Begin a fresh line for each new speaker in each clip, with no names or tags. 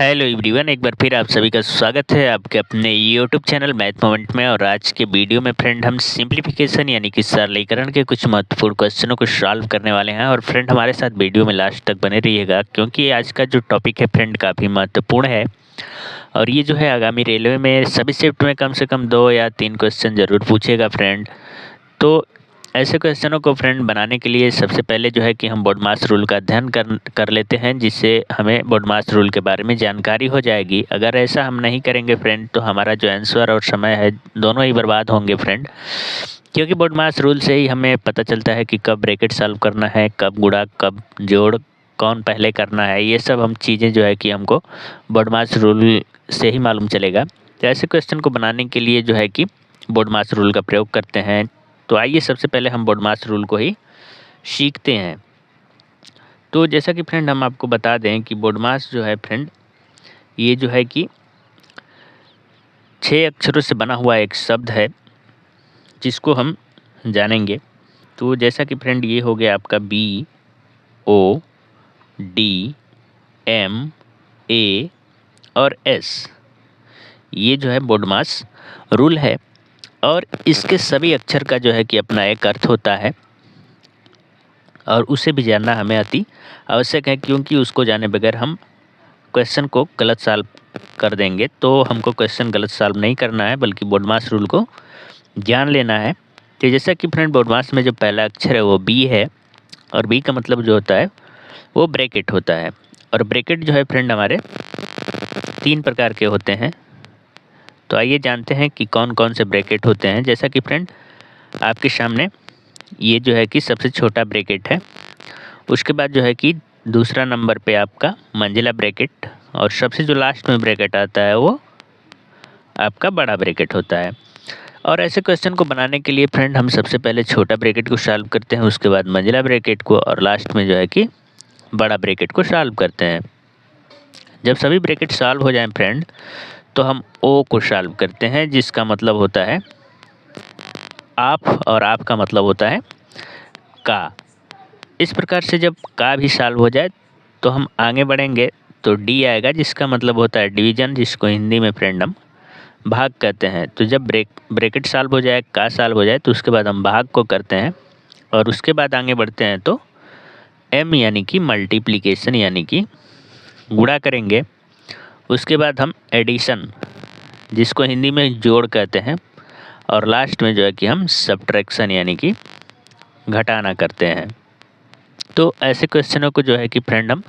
Hello everyone, एक बार फिर आप सभी का स्वागत है आपके अपने यूट्यूब चैनल मैथ मोमेंट में। और आज के वीडियो में फ्रेंड हम सिंप्लीफिकेशन यानी कि सरलीकरण के कुछ महत्वपूर्ण क्वेश्चनों को सॉल्व करने वाले हैं। और फ्रेंड हमारे साथ वीडियो में लास्ट तक बने रहिएगा, क्योंकि आज का जो टॉपिक है फ्रेंड काफ़ी महत्वपूर्ण है। और ये जो है आगामी रेलवे में सभी शिफ्ट में कम से कम 2 या 3 क्वेश्चन ज़रूर पूछेगा फ्रेंड। तो ऐसे क्वेश्चनों को फ्रेंड बनाने के लिए सबसे पहले जो है कि हम BODMAS रूल का अध्ययन कर लेते हैं, जिससे हमें BODMAS रूल के बारे में जानकारी हो जाएगी। अगर ऐसा हम नहीं करेंगे फ्रेंड तो हमारा जो आंसर और समय है दोनों ही बर्बाद होंगे फ्रेंड, क्योंकि BODMAS रूल से ही हमें पता चलता है कि कब ब्रैकेट सॉल्व करना है, कब गुणा, कब जोड़, कौन पहले करना है। ये सब हम चीज़ें जो है कि हमको BODMAS रूल से ही मालूम चलेगा। तो ऐसे क्वेश्चन को बनाने के लिए जो है कि BODMAS रूल का प्रयोग करते हैं। तो आइए सबसे पहले हम BODMAS रूल को ही सीखते हैं। तो जैसा कि फ्रेंड हम आपको बता दें कि BODMAS जो है फ्रेंड, ये जो है कि 6 अक्षरों से बना हुआ एक शब्द है, जिसको हम जानेंगे। तो जैसा कि फ्रेंड ये हो गया आपका BODMA और S, ये जो है BODMAS रूल है। और इसके सभी अक्षर का जो है कि अपना एक अर्थ होता है, और उसे भी जानना हमें अति आवश्यक है, क्योंकि उसको जाने बगैर हम क्वेश्चन को गलत सॉल्व कर देंगे। तो हमको क्वेश्चन गलत सॉल्व नहीं करना है, बल्कि BODMAS रूल को जान लेना है। तो जैसा कि फ्रेंड BODMAS में जो पहला अक्षर है वो B है, और B का मतलब जो होता है वो ब्रैकेट होता है। और ब्रैकेट जो है फ्रेंड हमारे 3 प्रकार के होते हैं। तो आइए जानते हैं कि कौन कौन से ब्रैकेट होते हैं। जैसा कि फ्रेंड आपके सामने ये जो है कि सबसे छोटा ब्रैकेट है, उसके बाद जो है कि दूसरा नंबर पे आपका मंजिला ब्रैकेट, और सबसे जो लास्ट में ब्रैकेट आता है वो आपका बड़ा ब्रैकेट होता है। और ऐसे क्वेश्चन को बनाने के लिए फ्रेंड हम सबसे पहले छोटा ब्रैकेट को सॉल्व करते हैं, उसके बाद मंजिला ब्रैकेट को, और लास्ट में जो है कि बड़ा ब्रैकेट को सॉल्व करते हैं। जब सभी ब्रैकेट सॉल्व हो जाएं फ्रेंड, तो हम ओ को सॉल्व करते हैं, जिसका मतलब होता है आप, और आप का मतलब होता है का। इस प्रकार से जब का भी सॉल्व हो जाए तो हम आगे बढ़ेंगे, तो डी आएगा, जिसका मतलब होता है डिवीजन, जिसको हिंदी में फ्रेंड हम भाग कहते हैं। तो जब ब्रैकेट सॉल्व हो जाए, का सॉल्व हो जाए, तो उसके बाद हम भाग को करते हैं, और उसके बाद आगे बढ़ते हैं तो एम यानी कि मल्टीप्लिकेशन यानी कि गुणा करेंगे। उसके बाद हम एडिशन, जिसको हिंदी में जोड़ कहते हैं, और लास्ट में जो है कि हम सब्ट्रैक्शन यानी कि घटाना करते हैं। तो ऐसे क्वेश्चनों को जो है कि फ्रेंड हम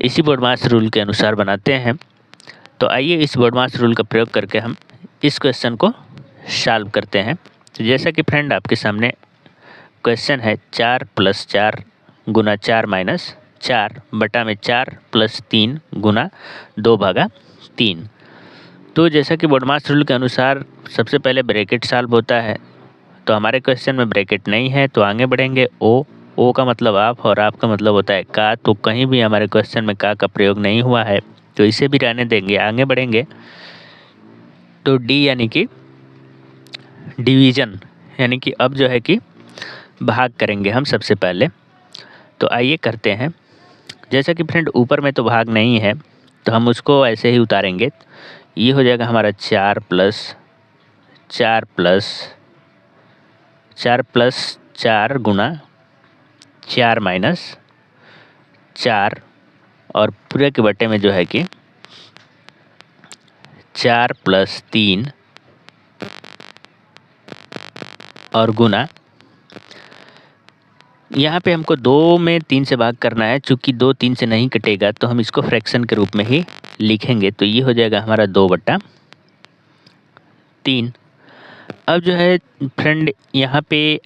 इसी BODMAS रूल के अनुसार बनाते हैं। तो आइए इस BODMAS रूल का प्रयोग करके हम इस क्वेश्चन को सॉल्व करते हैं। तो जैसा कि फ्रेंड आपके सामने क्वेश्चन है 4 + 4 गुना 4 - 4 बटा में 4 + 3 गुना 2/3। तो जैसा कि BODMAS रूल के अनुसार सबसे पहले ब्रैकेट सॉल्व होता है, तो हमारे क्वेश्चन में ब्रैकेट नहीं है, तो आगे बढ़ेंगे ओ का मतलब आप, और आप का मतलब होता है का। तो कहीं भी हमारे क्वेश्चन में का प्रयोग नहीं हुआ है, तो इसे भी रहने देंगे। आगे बढ़ेंगे तो डी यानी कि डिवीजन, यानी कि अब जो है कि भाग करेंगे हम सबसे पहले। तो आइए करते हैं। जैसा कि फ्रेंड ऊपर में तो भाग नहीं है, तो हम उसको ऐसे ही उतारेंगे। ये हो जाएगा हमारा 4 + 4 गुना 4 - 4, और पूरे के बटे में जो है कि 4 + 3 और गुना, यहाँ पे हमको 2 में 3 से भाग करना है। चूँकि 2 3 से नहीं कटेगा, तो हम इसको फ्रैक्शन के रूप में ही लिखेंगे। तो ये हो जाएगा हमारा 2/3। अब जो है फ्रेंड यहाँ पे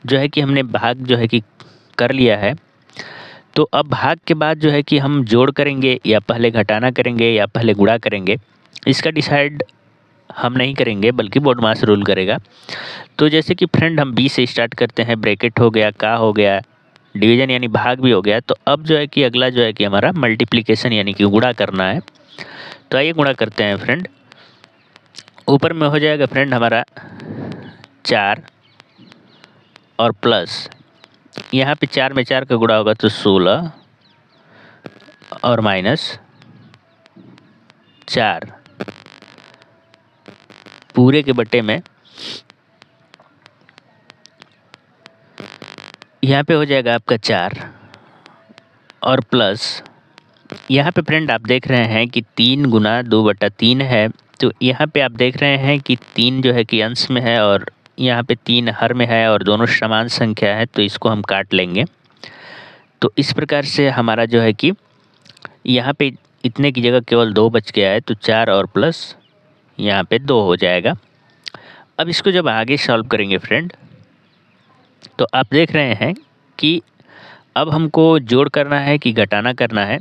जो है कि हमने भाग जो है कि कर लिया है। तो अब भाग के बाद जो है कि हम जोड़ करेंगे, या पहले घटाना करेंगे, या पहले गुणा करेंगे, इसका डिसाइड हम नहीं करेंगे, बल्कि BODMAS रूल करेगा। तो जैसे कि फ्रेंड हम बी से स्टार्ट करते हैं, ब्रैकेट हो गया, का हो गया, डिवीजन यानी भाग भी हो गया। तो अब जो है कि अगला जो है कि हमारा मल्टीप्लिकेशन यानी कि गुणा करना है। तो आइए गुणा करते हैं फ्रेंड। ऊपर में हो जाएगा फ्रेंड हमारा 4, और प्लस यहाँ पे 4 में 4 का गुणा होगा तो 16, और माइनस 4 पूरे के बटे में यहाँ पे हो जाएगा आपका 4 और प्लस यहाँ पे फ्रेंड आप देख रहे हैं कि 3 गुना 2/3 है, तो यहाँ पे आप देख रहे हैं कि 3 जो है कि अंश में है और यहाँ पे 3 हर में है और दोनों समान संख्या है, तो इसको हम काट लेंगे। तो इस प्रकार से हमारा जो है कि यहाँ पे इतने की जगह केवल 2 बच गया है, तो 4 और प्लस यहाँ पे 2 हो जाएगा। अब इसको जब आगे सॉल्व करेंगे फ्रेंड, तो आप देख रहे हैं कि अब हमको जोड़ करना है कि घटाना करना है।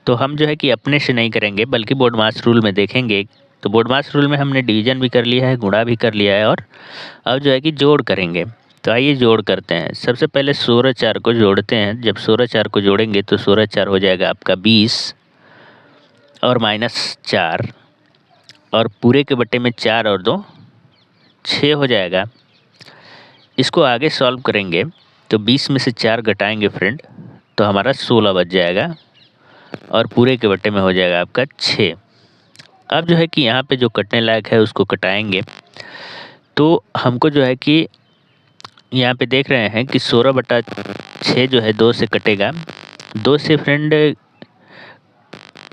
तो हम जो है कि अपने से नहीं करेंगे बल्कि बोडमास रूल में देखेंगे। तो बोडमास रूल में हमने डिवीज़न भी कर लिया है, गुणा भी कर लिया है और अब जो है कि जोड़ करेंगे। तो आइए जोड़ करते हैं। सबसे पहले 16 4 को जोड़ते हैं। जब 16 4 को जोड़ेंगे तो 16 4 हो जाएगा आपका 20 और माइनस 4 और पूरे के बटे में 4 और 2 6 हो जाएगा। इसको आगे सॉल्व करेंगे तो 20 में से 4 घटाएंगे फ्रेंड, तो हमारा 16 बच जाएगा और पूरे के बटे में हो जाएगा आपका 6। अब जो है कि यहाँ पे जो कटने लायक है उसको कटाएंगे। तो हमको जो है कि यहाँ पे देख रहे हैं कि 16/6 जो है 2 से कटेगा। 2 से फ्रेंड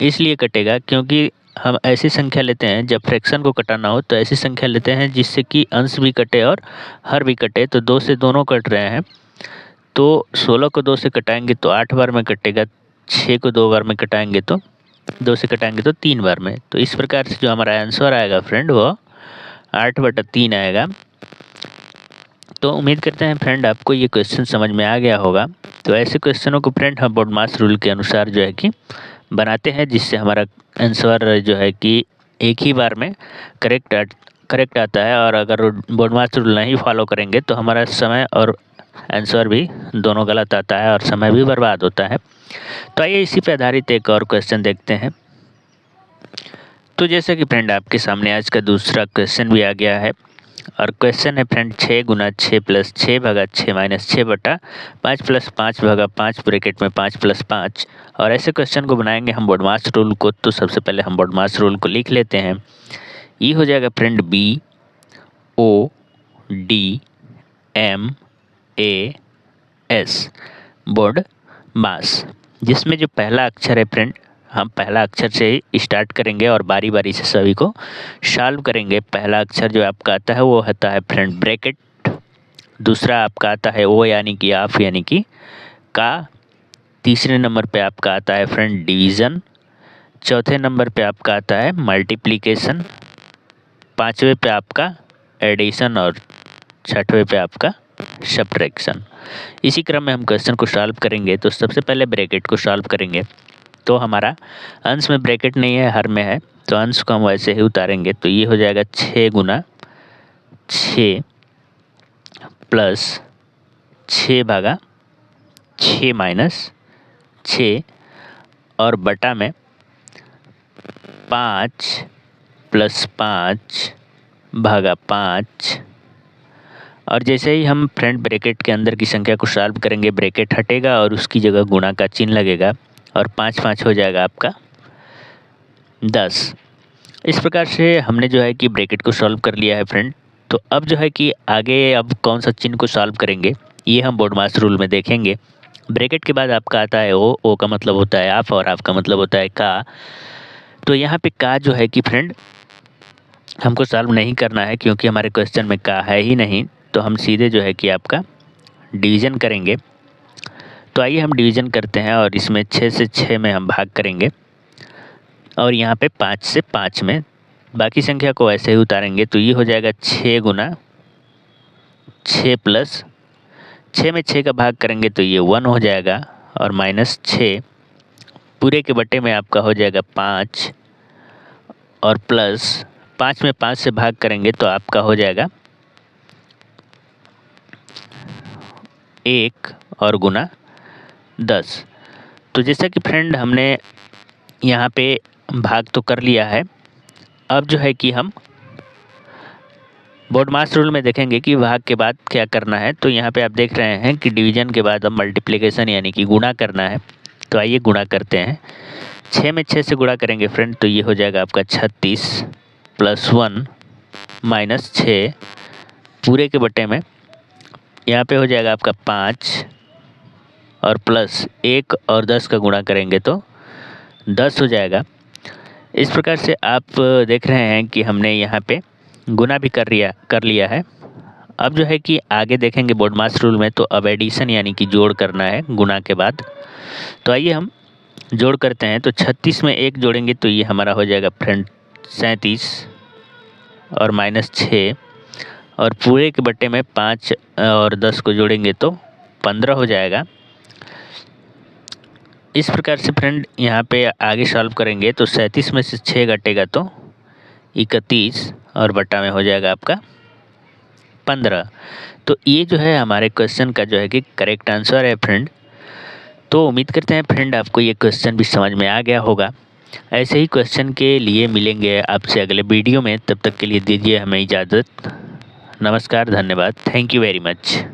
इसलिए कटेगा क्योंकि हम ऐसी संख्या लेते हैं, जब फ्रैक्शन को कटाना हो तो ऐसी संख्या लेते हैं जिससे कि अंश भी कटे और हर भी कटे। तो 2 से दोनों कट रहे हैं, तो 16 को 2 से कटाएंगे तो 8 बार में कटेगा। 6 को 2 बार में कटाएंगे तो 2 से कटाएंगे तो 3 बार में। तो इस प्रकार से जो हमारा आंसर आएगा फ्रेंड वो 8/3 आएगा। तो उम्मीद करते हैं फ्रेंड आपको ये क्वेश्चन समझ में आ गया होगा। तो ऐसे क्वेश्चनों को फ्रेंड हम बोडमास रूल के अनुसार जो है कि बनाते हैं, जिससे हमारा आंसर जो है कि एक ही बार में करेक्ट आता है। और अगर बोडमास रूल नहीं फॉलो करेंगे तो हमारा समय और आंसर भी दोनों गलत आता है और समय भी बर्बाद होता है। तो आइए इसी पे आधारित एक और क्वेश्चन देखते हैं। तो जैसे कि फ्रेंड आपके सामने आज का दूसरा क्वेश्चन भी आ गया है और क्वेश्चन है फ्रेंड 6 गुना 6 प्लस 6 भागा 6 माइनस 6/5 प्लस 5 भागा 5 ब्रैकेट में 5 प्लस 5। और ऐसे क्वेश्चन को बनाएंगे हम बोडमास रूल को। तो सबसे पहले हम बोडमास रूल को लिख लेते हैं। ये हो जाएगा फ्रेंड BODMAS बोर्ड मास, जिसमें जो पहला अक्षर है फ्रेंड हम पहला अक्षर से ही स्टार्ट करेंगे और बारी बारी से सभी को सॉल्व करेंगे। पहला अक्षर जो आपका आता है वो होता है फ्रेंड ब्रैकेट। दूसरा आपका आता है ओ यानी कि ऑफ यानी कि का। तीसरे नंबर पे आपका आता है फ्रेंड डिवीज़न। चौथे नंबर पे आपका आता है मल्टीप्लिकेशन। पाँचवें पे आपका एडिशन और छठवें पे आपका सब्ट्रैक्शन। इसी क्रम में हम क्वेश्चन को सॉल्व करेंगे। तो सबसे पहले ब्रैकेट को सॉल्व करेंगे। तो हमारा अंश में ब्रैकेट नहीं है, हर में है, तो अंश को हम वैसे ही उतारेंगे। तो ये हो जाएगा 6 गुना 6 प्लस 6 भागा 6 माइनस 6 और बटा में 5 प्लस 5 भागा 5। और जैसे ही हम फ्रेंड ब्रैकेट के अंदर की संख्या को सॉल्व करेंगे, ब्रैकेट हटेगा और उसकी जगह गुणा का चिन्ह लगेगा और 5 5 हो जाएगा आपका 10। इस प्रकार से हमने जो है कि ब्रैकेट को सॉल्व कर लिया है फ्रेंड। तो अब जो है कि आगे अब कौन सा चिन्ह को सॉल्व करेंगे ये हम बोडमास रूल में देखेंगे। ब्रैकेट के बाद आपका आता है ओ का मतलब होता है ऑफ और ऑफ का मतलब होता है का। तो यहाँ पे का जो है कि फ्रेंड हमको सॉल्व नहीं करना है क्योंकि हमारे क्वेश्चन में का है ही नहीं। तो हम सीधे जो है कि आपका डिवीज़न करेंगे। तो आइए हम डिवीज़न करते हैं और इसमें 6 से 6 में हम भाग करेंगे और यहाँ पे 5 से 5 में बाकी संख्या को ऐसे ही उतारेंगे। तो ये हो जाएगा 6 गुना 6 प्लस 6 में 6 का भाग करेंगे तो ये 1 हो जाएगा और माइनस 6 पूरे के बटे में आपका हो जाएगा 5 और प्लस 5 में 5 से भाग करेंगे तो आपका हो जाएगा 1 और गुना 10। तो जैसा कि फ्रेंड हमने यहाँ पे भाग तो कर लिया है, अब जो है कि हम बोडमास रूल में देखेंगे कि भाग के बाद क्या करना है। तो यहाँ पे आप देख रहे हैं कि डिवीज़न के बाद अब मल्टीप्लिकेशन यानी कि गुणा करना है। तो आइए गुणा करते हैं। 6 में 6 से गुणा करेंगे फ्रेंड, तो ये हो जाएगा आपका 36 + 1 - 6 पूरे के बटे में यहाँ पे हो जाएगा आपका 5 और प्लस 1 और 10 का गुणा करेंगे तो 10 हो जाएगा। इस प्रकार से आप देख रहे हैं कि हमने यहाँ पे गुना भी कर लिया है। अब जो है कि आगे देखेंगे बोडमास रूल में, तो अब एडिशन यानी कि जोड़ करना है गुना के बाद। तो आइए हम जोड़ करते हैं। तो 36 में 1 जोड़ेंगे तो ये हमारा हो जाएगा फ्रेंड 37 और -6 और पूरे के बट्टे में 5 और 10 को जोड़ेंगे तो 15 हो जाएगा। इस प्रकार से फ्रेंड यहाँ पे आगे सॉल्व करेंगे तो 37 में से 6 घटेगा तो 31 और बट्टा में हो जाएगा आपका 15। तो ये जो है हमारे क्वेश्चन का जो है कि करेक्ट आंसर है फ्रेंड। तो उम्मीद करते हैं फ्रेंड आपको ये क्वेश्चन भी समझ में आ गया होगा। ऐसे ही क्वेश्चन के लिए मिलेंगे आपसे अगले वीडियो में। तब तक के लिए दीजिए हमें इजाज़त। नमस्कार, धन्यवाद, थैंक यू वेरी मच।